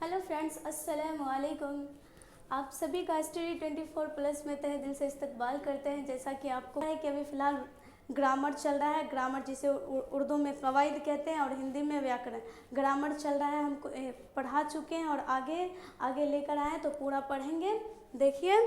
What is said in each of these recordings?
Hello friends, अस्सलाम वालेकुम। आप सभी का स्टडी 24+ में तहे दिल से इस्तकबाल करते हैं। जैसा कि आपको है कि अभी फ़िलहाल ग्रामर चल रहा है। ग्रामर जिसे उर्दू में कवायद कहते हैं और हिंदी में व्याकरण। ग्रामर चल रहा है, हमको पढ़ा चुके हैं और आगे आगे लेकर आए तो पूरा पढ़ेंगे। देखिए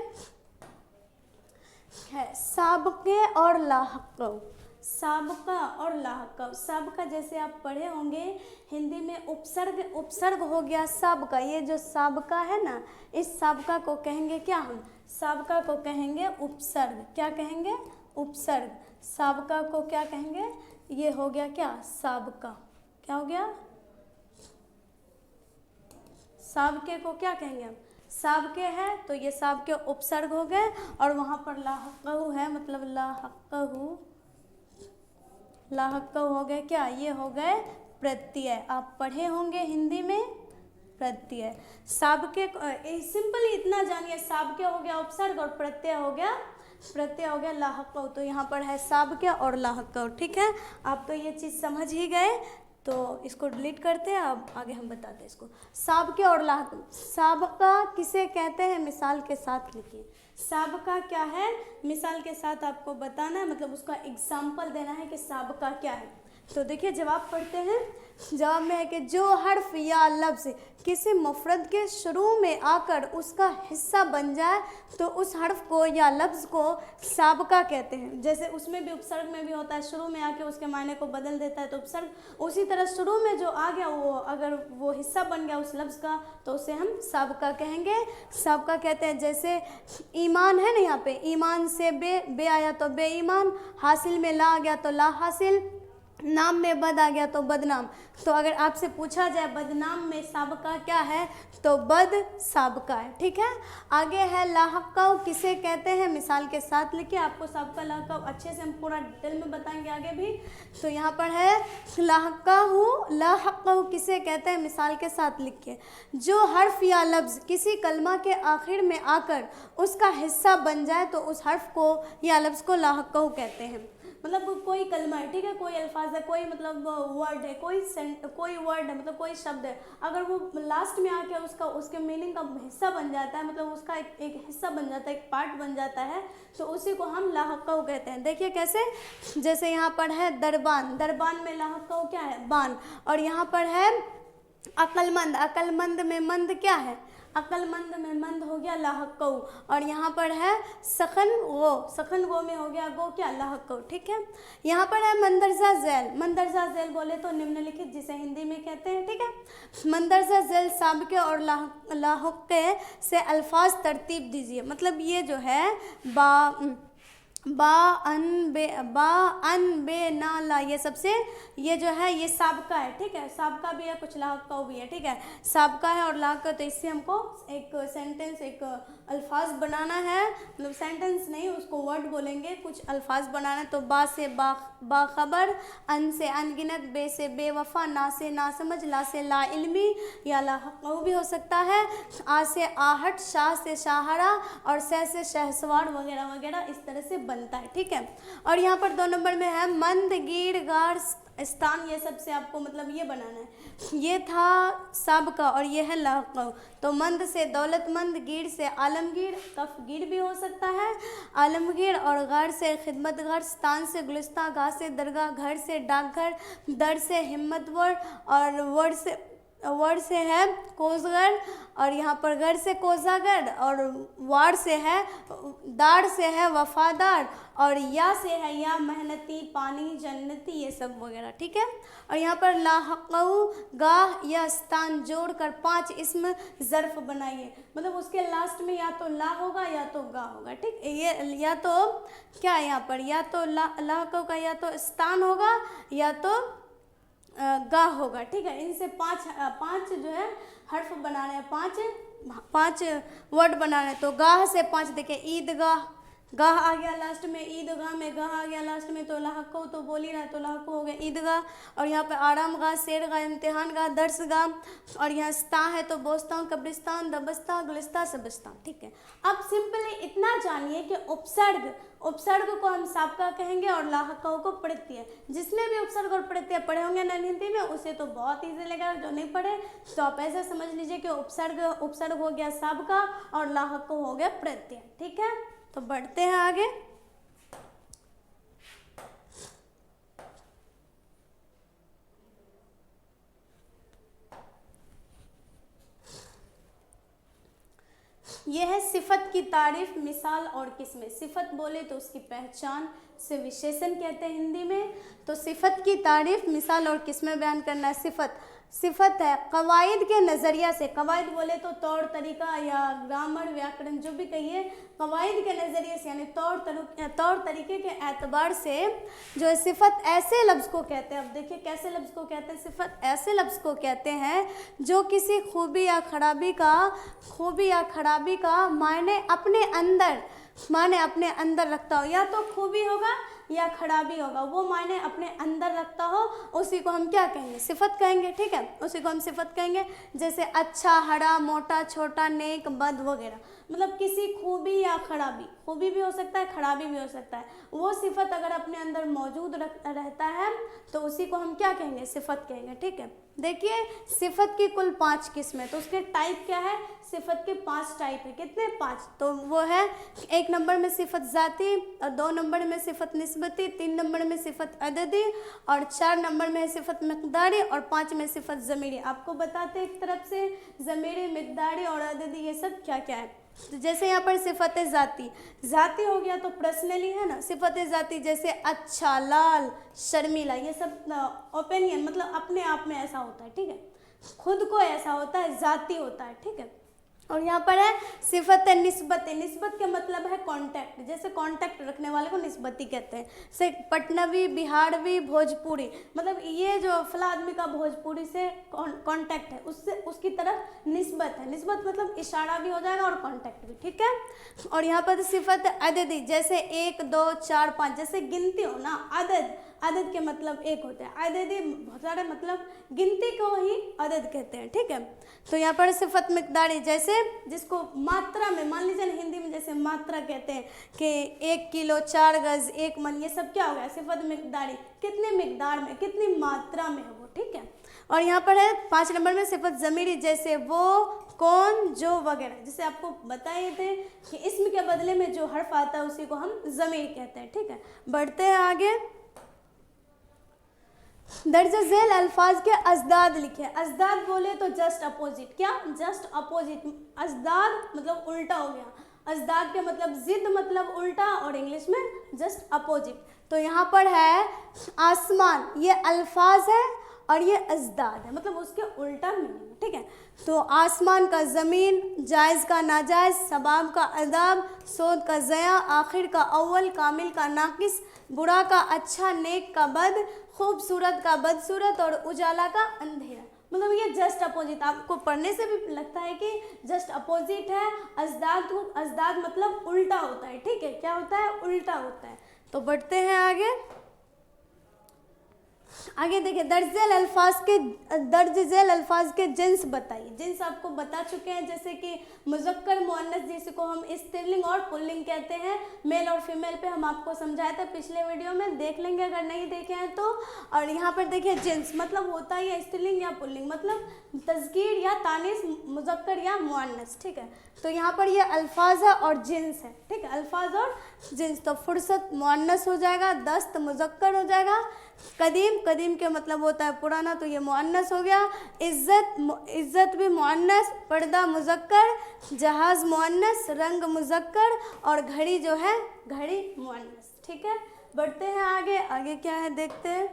है साबके और लाहक़। साबका और लाहक़। साबका जैसे आप पढ़े होंगे हिंदी में उपसर्ग हो गया साबका। ये जो साबका है ना, इस साबका को कहेंगे क्या? हम साबका को कहेंगे उपसर्ग। क्या कहेंगे? उपसर्ग। साबका को क्या कहेंगे? ये हो गया क्या? साबका। क्या हो गया? साबके को क्या कहेंगे हम? साबके है तो ये साबके उपसर्ग हो गए और वहाँ पर लाहक़हु है, मतलब लाहक़हु हो गए क्या? ये हो गए प्रत्यय। आप पढ़े होंगे हिंदी में प्रत्यय। साबके सिंपली इतना जानिए, साबके हो गया उपसर्ग और प्रत्यय हो गया लाहक़हु। तो यहाँ पर है साबके और लाहक़हु। ठीक है, आप तो ये चीज़ समझ ही गए, तो इसको डिलीट करते हैं। अब आगे हम बताते हैं इसको। साबके और लाहक़हु। साबका किसे कहते हैं? मिसाल के साथ लिखिए। साबका क्या है? मिसाल के साथ आपको बताना है, मतलब उसका एग्जाम्पल देना है कि साबका क्या है। तो देखिए, जवाब पढ़ते हैं। जवाब में है कि जो हर्फ या लफ्ज़ किसी मुफरद के शुरू में आकर उसका हिस्सा बन जाए तो उस हर्फ को या लफ्ज़ को साबका कहते हैं। जैसे उसमें भी उपसर्ग में भी होता है, शुरू में आके उसके मायने को बदल देता है तो उपसर्ग। उसी तरह शुरू में जो आ गया वो अगर वो हिस्सा बन गया उस लफ्ज़ का तो उसे हम साबका कहेंगे। साबका कहते हैं। जैसे ईमान है ना, यहाँ पे ईमान से बे आया तो बेईमान, हासिल में ला आ गया तो ला हासिल, नाम में बद आ गया तो बदनाम। तो अगर आपसे पूछा जाए बदनाम में साबका क्या है तो बद साबका है। ठीक है, आगे है लाहक़हु किसे कहते हैं? मिसाल के साथ लिखिए। आपको साबका लाहक़हु अच्छे से हम पूरा डिटेल में बताएंगे आगे भी। तो यहाँ पर है लाहक़हु किसे कहते हैं? मिसाल के साथ लिखिए। जो हर्फ या लफ्ज़ किसी कलमा के आखिर में आकर उसका हिस्सा बन जाए तो उस हर्फ को या लफ्ज़ को लाहक़हु कहते हैं। मतलब कोई कलमा है, ठीक है, कोई अल्फाज है, कोई मतलब वर्ड है, कोई वर्ड है, मतलब कोई शब्द है, अगर वो लास्ट में आके उसके मीनिंग का हिस्सा बन जाता है, मतलब उसका एक हिस्सा बन जाता है, एक पार्ट बन जाता है, तो उसी को हम लाहक़हु कहते हैं। देखिए कैसे, जैसे यहाँ पर है दरबान। दरबान में लाहक़हु क्या है? बान। और यहाँ पर है अक्लमंद। अक्लमंद में मंद क्या है? अक्लमंद में मंद हो गया लाहक़हु। और यहाँ पर है सखन गो। सखन गो में हो गया गो क्या? लाहक़हु। ठीक है, यहाँ पर है मंदरजा झैल। मंदरजा झैल बोले तो निम्नलिखित, जिसे हिंदी में कहते हैं। ठीक है, मंदरजा झैल साबके और लाहक़े से अल्फाज तरतीब दीजिए। मतलब ये जो है बा अन बे ना ला, ये सबसे ये जो है ये साबका है। ठीक है, साबका भी है, कुछ लाहक़हु भी है। ठीक है, साबका है और लाहक़हु, तो इससे हमको एक सेंटेंस, एक अल्फाज बनाना है, मतलब सेंटेंस नहीं, उसको वर्ड बोलेंगे, कुछ अल्फाज बनाना है। तो बा से बाखबर, अन से अनगिनत, बे से बेवफा, ना से नासमझ, ला से ला इल्मी या लाहक़हु भी हो सकता है, आ से आहट, शाह से शाहरा और सह से शहसवार वगैरह वगैरह इस तरह से बनता है। ठीक है, और यहाँ पर 2 नंबर में है मंद, गीड़, गार, स्थान। ये सब से आपको मतलब ये बनाना है। ये था साबका और ये है लाहक़हु। तो मंद से दौलतमंद, गीड़ से आलमगीर, कफ गीड़ भी हो सकता है, आलमगीर, और गार से खिदमतगार, स्थान से गुलिस्तान, गाह से दरगाह, घर से डाकघर, दर से हिम्मतवर, और वर्ड से है कोसगर, और यहाँ पर घर से कोजागर, और वार से है दार से है वफादार, और या से है या मेहनती, पानी, जन्नती, ये सब वगैरह। ठीक है, और यहाँ पर लाहक़हु गाह या स्थान जोड़कर 5 इसम ज़र्फ़ बनाइए। मतलब उसके लास्ट में या तो ला होगा या तो गा होगा। ठीक, ये या तो क्या है यहाँ पर, या तो लाहक़हु का या तो स्थान होगा या तो गा होगा। ठीक है, इनसे पाँच जो है हर्फ बनाने हैं, पाँच वर्ड बनाने हैं। तो गाह से 5 देखिए, ईदगाह, गाह आ गया लास्ट में, ईदगाह में गाह आ गया लास्ट में, तो लाहको तो बोल ही रहा है, तो लाहको हो गया ईदगाह। और यहाँ पे आराम गाह, शेर गाह, इम्तिहान गाह, दर्स गाह। और यहाँ स्ता है तो बोस्तान, कब्रिस्तान, दबस्ता, गुलिस्ता, सबस्तान। ठीक है, अब सिंपली इतना जानिए कि उपसर्ग को हम साबका कहेंगे और लाहकों को प्रत्यय। जिसने भी उपसर्ग और प्रत्यय पढ़े होंगे ना हिंदी में, उसे तो बहुत ईजी लगेगा, जो नहीं पढ़े तो आप ऐसा समझ लीजिए कि उपसर्ग हो गया साबका और लाहकों हो गया प्रत्यय। ठीक है, तो बढ़ते हैं आगे। यह है सिफत की तारीफ, मिसाल और किस्में। सिफत बोले तो उसकी पहचान से विशेषण कहते हैं हिंदी में। तो सिफत की तारीफ, मिसाल और किस्में बयान करना है। सिफत है कवायद के नज़रिया से, कवायद बोले तो तौर तरीका या ग्रामर व्याकरण जो भी कहिए, कवायद के नज़रिए से यानी तौर तरीके के एतबार से जो है सिफत ऐसे लफ्ज़ को कहते हैं। अब देखिए कैसे लफ्ज़ को कहते हैं, सिफत ऐसे लफ्ज़ को कहते हैं जो किसी खूबी या खराबी का मायने अपने अंदर रखता हो, या तो खूबी होगा या खराबी होगा, वो मायने अपने अंदर रखता हो, उसी को हम क्या कहेंगे, सिफत कहेंगे। ठीक है, उसी को हम सिफत कहेंगे। जैसे अच्छा, हरा, मोटा, छोटा, नेक, बद वगैरह, मतलब किसी खूबी या खराबी, खूबी भी हो सकता है, खराबी भी हो सकता है, वो सिफत अगर अपने अंदर मौजूद रहता है तो उसी को हम क्या कहेंगे, सिफत कहेंगे। ठीक है, देखिए सिफत की कुल 5 किस्में, तो उसके टाइप क्या है, सिफत के 5 टाइप है। कितने, 5। तो वो है 1 नंबर में सिफत ज़ाती, और 2 नंबर में सिफत निस्बती, 3 नंबर में सिफत अददी, और 4 नंबर में सिफत मिक़दारी, और 5 में सिफत ज़मीरी। आपको बताते एक तरफ से ज़मीरी, मिक़दारी और अददी ये सब क्या क्या है। तो जैसे यहाँ पर सिफत ज़ाती हो गया तो पर्सनली है ना, सिफत ज़ाती जैसे अच्छा, लाल, शर्मीला, ये सब ओपिनियन मतलब अपने आप में ऐसा होता है। ठीक है, खुद को ऐसा होता है, ज़ाती होता है। ठीक है, और यहाँ पर है सिफत निस्बत के मतलब है कांटेक्ट, जैसे कांटेक्ट रखने वाले को निस्बती कहते हैं। से पटनवी, बिहारवी, भोजपुरी, मतलब ये जो फला आदमी का भोजपुरी से कांटेक्ट है, उससे उसकी तरफ निस्बत है। निस्बत मतलब इशारा भी हो जाएगा और कांटेक्ट भी। ठीक है, और यहाँ पर सिफत अददी, जैसे 1, 2, 4, 5, जैसे गिनती हो ना, अदद के मतलब 1 होता है, अददी बहुत सारे मतलब गिनती को ही अदद कहते हैं। ठीक है, तो यहाँ पर सिफत मिक़दारी, जैसे जिसको मात्रा में, मान लीजिए हिंदी में जैसे मात्रा कहते हैं कि 1 किलो, 4 गज, 1 मन, ये सब क्या हो गया, सिफत मिक़दारी, कितने मिक़दार में, कितनी मात्रा में है वो। ठीक है, और यहाँ पर है 5 नंबर में सिफत ज़मीरी, जैसे वो, कौन, जो वगैरह। जैसे आपको बताए थे कि इसम के बदले में जो हर्फ आता है उसी को हम ज़मीर कहते हैं। ठीक है, बढ़ते हैं आगे। दर्ज झेल अल्फाज के अजदाद लिखे। अजदाद बोले तो जस्ट अपोजिट, क्या, जस्ट अपोजिट। अजदाद मतलब उल्टा हो गया, अजदाद के मतलब जिद मतलब उल्टा, और इंग्लिश में जस्ट अपोजिट। तो यहाँ पर है आसमान, ये अल्फाज है और ये अजदाद है, मतलब उसके उल्टा मीनिंग। ठीक है, तो आसमान का ज़मीन, जायज़ का नाजायज़, सबाब का अदाब, सोद का ज़या, आखिर का अव्वल, कामिल का नाकिस, बुरा का अच्छा, नेक का बद, खूबसूरत का बदसूरत, और उजाला का अंधेरा। मतलब ये जस्ट अपोजिट, आपको पढ़ने से भी लगता है कि जस्ट अपोजिट है। अजदाद मतलब उल्टा होता है। ठीक है, क्या होता है, उल्टा होता है। तो बढ़ते हैं आगे देखिए, दर्ज झेल अल्फाज के जिन्स बताइए। जिन्स आपको बता चुके हैं, जैसे कि मुज़क्कर, मुअन्नस, जिसको हम स्त्रीलिंग और पुल्लिंग कहते हैं, मेल और फीमेल पे हम आपको समझाया था पिछले वीडियो में, देख लेंगे अगर नहीं देखे हैं तो। और यहाँ पर देखिए जिन्स मतलब होता है स्त्रीलिंग या पुल्लिंग, मतलब तज़कीर या तानीस, मुज़क्कर या मुअन्नस। ठीक है, तो यहाँ पर ये अल्फाज है और जिन्स है। ठीक है, अल्फाज और जिन्स। तो फुर्सत मुअन्नस हो जाएगा, दस्त मुज़क्कर हो जाएगा, कदीम के मतलब होता है पुराना, तो ये मुअन्नस हो गया। इज़्ज़त भी मुअन्नस, पर्दा मुज़क्कर, जहाज़ मुअन्नस, रंग मुज़क्कर, और घड़ी जो है घड़ी मुअन्नस। ठीक है, बढ़ते हैं आगे क्या है देखते हैं।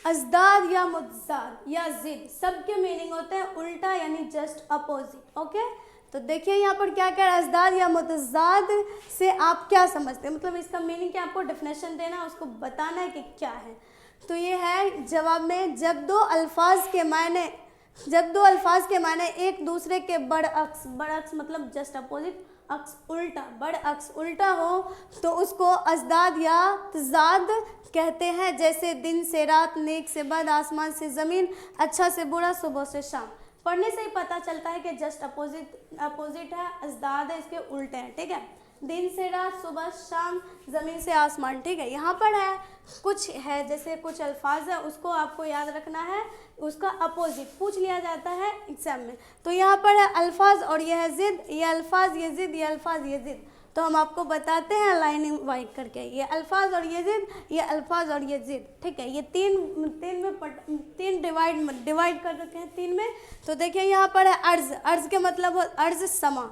अजदाद या मुतज़ाद या जिद, सबके मीनिंग होते हैं उल्टा यानी जस्ट अपोजिट। ओके, तो देखिए यहाँ पर क्या क्या है, अजदाद या मुतज़ाद से आप क्या समझते हैं, मतलब इसका मीनिंग क्या, आपको डेफिनेशन देना है, उसको बताना है कि क्या है। तो ये है जवाब में, जब दो अल्फाज के मायने जब दो अल्फाज के माने एक दूसरे के बरअक्स, बरअक्स मतलब जस्ट अपोजिट, अक्स उल्टा, बरअक्स उल्टा हो तो उसको अजदाद या तजाद कहते हैं। जैसे दिन से रात, नेक से बद, आसमान से ज़मीन, अच्छा से बुरा, सुबह से शाम। पढ़ने से ही पता चलता है कि जस्ट अपोजिट है, अजदाद है, इसके उल्टे हैं, ठीक है। दिन से रात, सुबह शाम, ज़मीन से आसमान, ठीक है। यहाँ पर है कुछ है, जैसे कुछ अल्फाज है उसको आपको याद रखना है, उसका अपोजिट पूछ लिया जाता है एग्जाम में। तो यहाँ पर है अल्फाज और यह है ज़िद, ये अल्फाज ये ज़िद, ये अल्फाज ये ज़िद। तो हम आपको बताते हैं लाइनिंग वाइज करके, ये अल्फाज और ये ज़िद, ये अल्फाज और ये ज़िद, ठीक है। ये तीन डिवाइड कर रखे हैं तीन में। तो देखिए यहाँ पर है अर्ज़, अर्ज़ के मतलब अर्ज़ समा,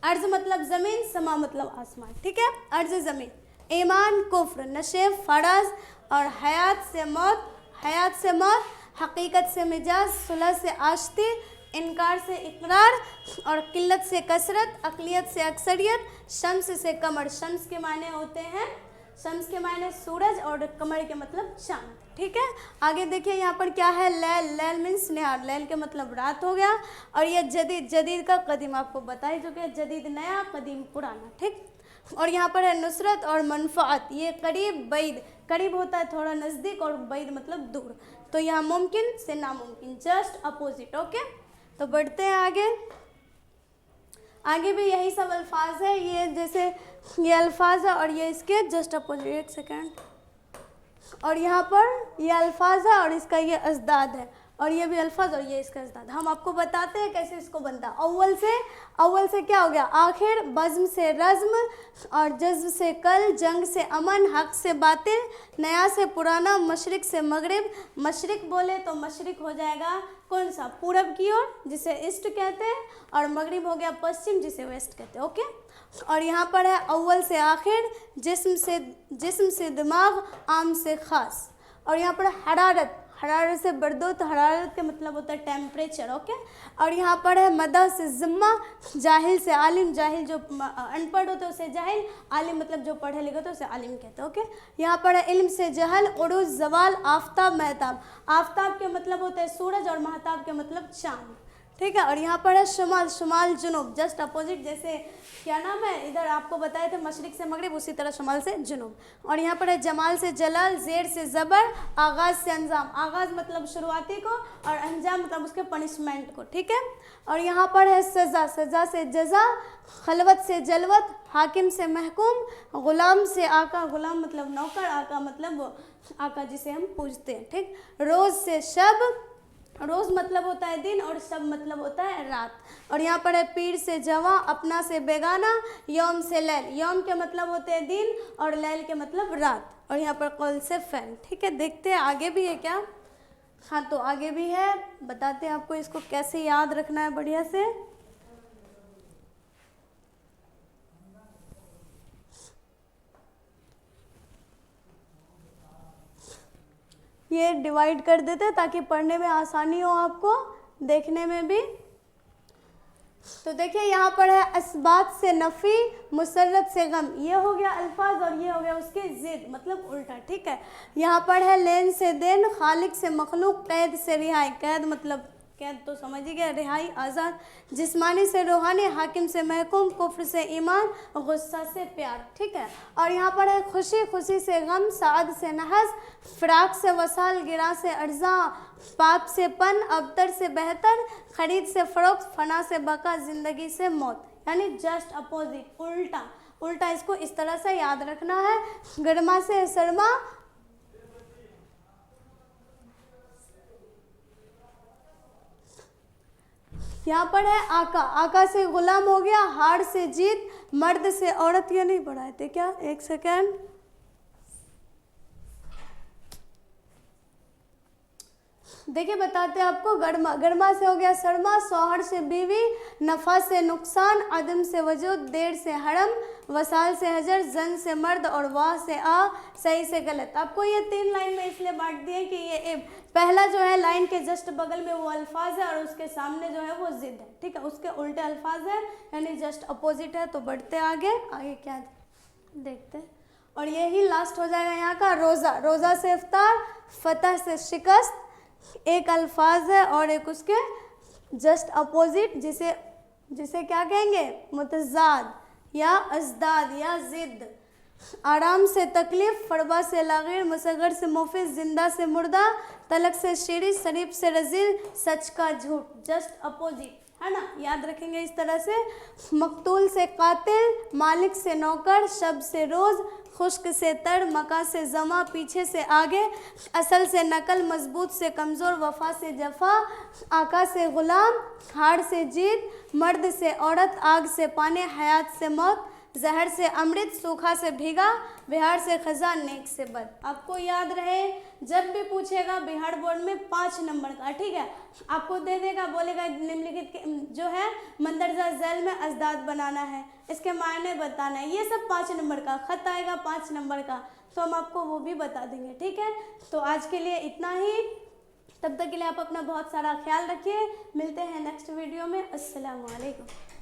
अर्ज़ मतलब ज़मीन, समा मतलब आसमान, ठीक है। अर्ज़ ज़मीन, ईमान कुफ्र, नशे फ़राज और हयात से मौत, हयात से मौत, हकीकत से मिजाज, सुलह से आश्ती, इनकार से इकरार और किल्लत से कसरत, अक़लियत से अक्सरियत, शम्स से कमर। शम्स के माने होते हैं, शम्स के माने सूरज और कमर के मतलब चाँद, ठीक है। आगे देखिए यहाँ पर क्या है, लैल, लैल मीन्स निहार, लैल के मतलब रात हो गया। और ये जदीद, जदीद का कदीम आपको बता ही चुके हैं, जदीद नया, कदीम पुराना, ठीक। और यहाँ पर है नुसरत और मनफ़ात, ये करीब बैद, करीब होता है थोड़ा नज़दीक और बैद मतलब दूर। तो यहाँ मुमकिन से नामुमकिन, जस्ट अपोजिट, ओके। तो बढ़ते हैं आगे, आगे भी यही सब अल्फाज है, ये जैसे ये अल्फाज है और ये इसके जस्ट अपोजिट, एक सेकेंड। और यहाँ पर ये अल्फाज है और इसका ये अजदाद है, और ये भी अल्फाज और ये इसका अजदाद। हम आपको बताते हैं कैसे इसको बनता है। अव्वल से क्या हो गया, आखिर, बज़्म से रज़्म और जज़्ब से कल, जंग से अमन, हक से बातिल, नया से पुराना, मशरिक से मगरिब। मशरिक बोले तो मशरिक हो जाएगा कौन सा, पूरब की ओर जिसे ईस्ट कहते हैं, और मगरिब हो गया पश्चिम जिसे वेस्ट कहते हैं, ओके। और यहाँ पर है अव्वल से आखिर, जिस्म से दिमाग, आम से ख़ास। और यहाँ पर हरारत, हरारत से बर्दोत, हरारत का मतलब होता है टेम्परेचर, ओके। और यहाँ पर है मदा से ज़िम्मा, जाहिल से आलिम, जाहिल जो अनपढ़ होते हैं उसे जाहिल, आलिम मतलब जो पढ़े लिखे होते हैं उसे आलिम कहते हैं, ओके। यहाँ पर है इल्म से जहल, उरूज, जवाल, आफताब, महताब। आफताब के मतलब होता है सूरज और महताब के मतलब चाँद, ठीक है। और यहाँ पर है शुमाल, शुमाल जुनूब, जस्ट अपोजिट, जैसे क्या नाम है इधर आपको बताए थे मशरिक से मगरिब, उसी तरह शुमाल से जुनूब। और यहाँ पर है जमाल से जलाल, ज़ेर से ज़बर, आगाज़ से अंजाम, आगाज़ मतलब शुरुआती को और अंजाम मतलब उसके पनिशमेंट को, ठीक है। और यहाँ पर है सज़ा, सज़ा से जज़ा, खलवत से जलवत, हाकिम से महकूम, ग़ुलाम से आका, ग़ुलाम मतलब नौकर, आका मतलब आका जिसे हम पूजते हैं, ठीक। रोज़ से शब, रोज़ मतलब होता है दिन और शब मतलब होता है रात। और यहाँ पर है पीर से जवां, अपना से बेगाना, यौम से लैल, यौम के मतलब होते हैं दिन और लैल के मतलब रात। और यहाँ पर कौल से फैल, ठीक है। देखते हैं आगे भी है क्या, हाँ तो आगे भी है, बताते हैं आपको इसको कैसे याद रखना है बढ़िया से। ये डिवाइड कर देते हैं ताकि पढ़ने में आसानी हो आपको, देखने में भी। तो देखिए यहाँ पर है असबात से नफ़ी, मुसर्रत से गम, ये हो गया अल्फाज और ये हो गया उसके ज़िद मतलब उल्टा, ठीक है। यहाँ पर है लेन से देन, खालिक से मखलूक, कैद से रिहाई, कैद मतलब कैद तो समझ ही गया, रिहाई आज़ाद, जिस्मानी से रूहानी, हाकिम से महकूम, कुफ्र से ईमान, गुस्सा से प्यार, ठीक है। और यहाँ पर है खुशी, खुशी से गम, साद से नहस, फ़राक से वसाल, गिरा से अर्ज़ा, पाप से पन, अबतर से बेहतर, ख़रीद से फ़रोख्त, फ़ना से बका, ज़िंदगी से मौत, यानी जस्ट अपोजिट, उल्टा उल्टा। इसको इस तरह से याद रखना है। गर्मा से सरमा, यहाँ पर है आका, आका से गुलाम हो गया, हार से जीत, मर्द से औरत, ये नहीं पढ़ाए थे क्या, एक सेकेंड, देखिए बताते हैं आपको। गर्मा, गर्मा से हो गया सरमा, सौहर से बीवी, नफ़ा से नुकसान, अदम से वजूद, देर से हरम, वसाल से हजर, जन से मर्द और वाह से आ, सही से गलत। आपको ये तीन लाइन में इसलिए बांट दिए कि ये पहला जो है लाइन के जस्ट बगल में वो अल्फाज है और उसके सामने जो है वो ज़िद है, ठीक है, उसके उल्टे अल्फाज है यानी जस्ट अपोजिट है। तो बढ़ते आगे, आगे क्या देखते हैं। और यही लास्ट हो जाएगा यहाँ का रोज़ा, रोज़ा से इफ्तार, फतह से शिकस्त, एक अल्फाज है और एक उसके जस्ट अपोजिट, जिसे क्या कहेंगे, मुतज़ाद या अज़दाद या ज़िद। आराम से तकलीफ, फरबा से लागीर, मुसगर से मुफिस, जिंदा से मुर्दा, तलक से शीरी, शरीफ से रजील, सच का झूठ, जस्ट अपोजिट, है ना, याद रखेंगे इस तरह से। मकतूल से कातिल, मालिक से नौकर, शब से रोज़, खुश्क से तर, मका से जमा, पीछे से आगे, असल से नकल, मजबूत से कमज़ोर, वफा से जफा, आका से ग़ुलाम, हार से जीत, मर्द से औरत, आग से पानी, हयात से मौत, जहर से अमृत, सूखा से भीगा, बिहार से खजा, नेक से बद। आपको याद रहे, जब भी पूछेगा बिहार बोर्ड में 5 नंबर का, ठीक है, आपको दे देगा, बोलेगा निम्नलिखित जो है मंदरजा झैल में अज़दाद बनाना है, इसके मायने बताना है, ये सब 5 नंबर का। खत आएगा 5 नंबर का, तो हम आपको वो भी बता देंगे, ठीक है। तो आज के लिए इतना ही, तब तक के लिए आप अपना बहुत सारा ख्याल रखिए। मिलते हैं नेक्स्ट वीडियो में। अस्सलामु अलैकुम।